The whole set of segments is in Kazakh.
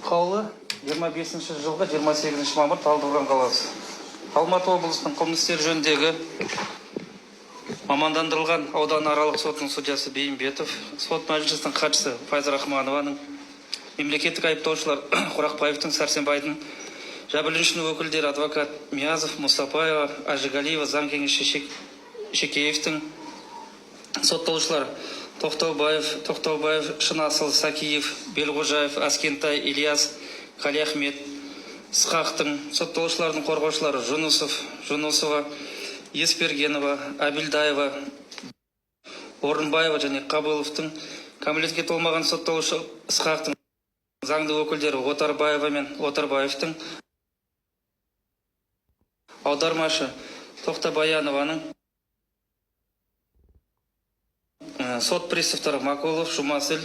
Қаулы 25 жылғы 28 мамыр Талдықорған қаласы. Алматы облысының қылмыстық істер жөніндегі мамандандырылған ауданаралық сотының судьясы Бейімбетов, сот мәжілісінің хатшысы Файза Рахманованың, мемлекеттік айыптаушылар Құрақбаевтың, Сәрсенбайдың, жәбірленушінің өкілдері адвокат Миязов, Мұстапаева, Ажигалиева, заң кеңесші Шекеевтің, сотталушылар Тоқтаубаев, Шынасыл, Сакиев, Белғожаев, Аскентай, Ильяс, Қалиахмет, Сқақтың, сотталушылардың қорғаушылары Жунусова, Еспергенова, Абилдаева, Орынбаева және Қабыловтың, кәмелетке толмаған сотталушы Сқақтың, заңды өкілдері Отарбаева мен Отарбаевтың, аудармашы Тоқтабаянованың, сот приставтары Макулов, Шумасыл,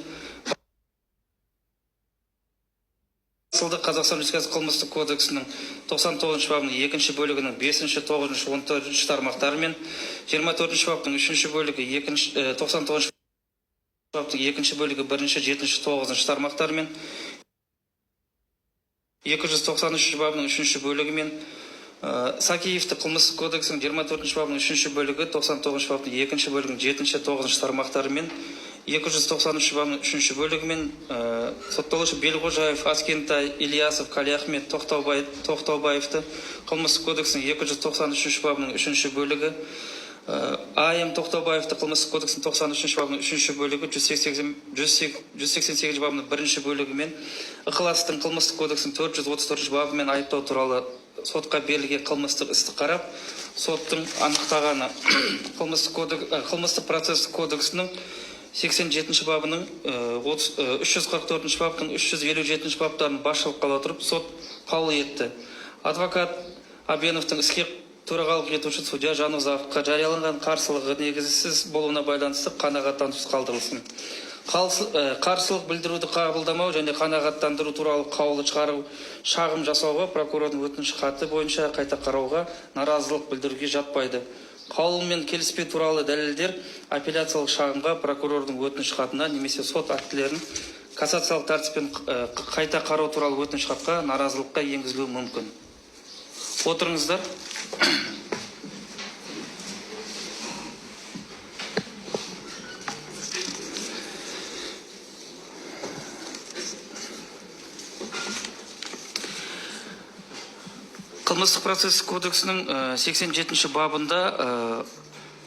Қазақстан Республикасы қылмыстық кодексінің 99 бабының 2 бөлігінің 5, 9, 14 тармақтары мен 24 бабының 3 бөлігі 99 бабының 2 бөлігі 1, 7, 9 тармақтары мен 293 бабының 3 бөлігі мен Сакиевті қылмыстық кодексінің 24 бабының 3 бөлігі 99 бабының 2 бөлігінің 7, 9 тармақтары мен 293 бабының 3 бөлігі мен сотталушы Белғожаев, Аскентай, Ильясов, Қалиахмет, Тоқтаубаевты қылмыстық кодексінің 293 бабының 3 бөлігі, АМ Тоқтаубаевты қылмыстық кодексінің 93 бабының 3 бөлігі, 188 бабының 1 бөлігі мен Ықыластың қылмыстық кодексінің 434 бабымен айыптау туралы сотқа берілген қылмыстық істі қарап, соттың анықтағаны қылмыстық процесстік кодексінің 87 бабының 344 бабының 357 баптарын басшылыққа ала тұрып, сот қаулы етті. Адвокат Абеновтың іске төрағалық етуші судья Жанұзақовқа жарияланған қарсылығы негізсіз болуына байланысты қанағаттансыз қалдырылсын. Қарсылық білдіруді қабылдамау және қанағаттандыру туралы қаулы шығару шағым жасауға прокурордың өтініш хаты бойынша қайта қарауға наразылық білдіруге жатпайды. Қаулымен келіспеу туралы дәлелдер апелляциялық шағымға прокурордың өтініш хатына немесе сот актілерін кассациялық тәртіппен қайта қарау туралы өтініш хатқа наразылыққа енгізілуі мүмкін. Отырыңыздар. Қылмыстық процесс кодексінің 87 бабында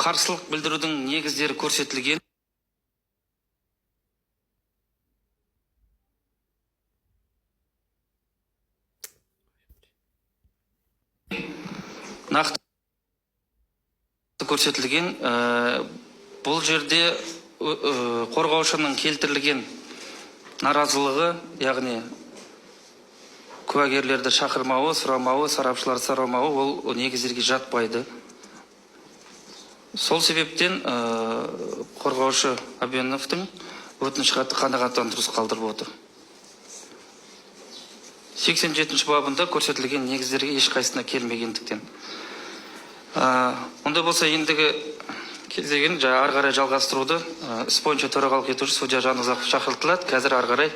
қарсылық білдірудің негіздері көрсетілген. Нақты көрсетілген. Бұл жерде қорғаушының келтірілген наразылығы, яғни куәгерлерді шақырмауы, сұрамауы, сарапшылар сұрамауы, ол негіздерге жатпайды. Сол себептен қорғаушы Абеновтың өтініш хаты қанағаттандырусыз қалдырып отыр. 87 бабында көрсетілген негіздерге ешқайсысына келмегендіктен. Онда болса ендігі кезеген ары қарай жалғастыруды іс бойынша төрағалық етуші судья Жанұзақов шақыртылады. Қазір ары қарай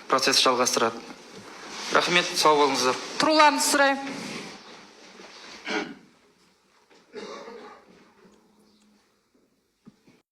процесс жалғастырады. Рахмет, сау болыңыздар. Тұруларыңызды сұраймын.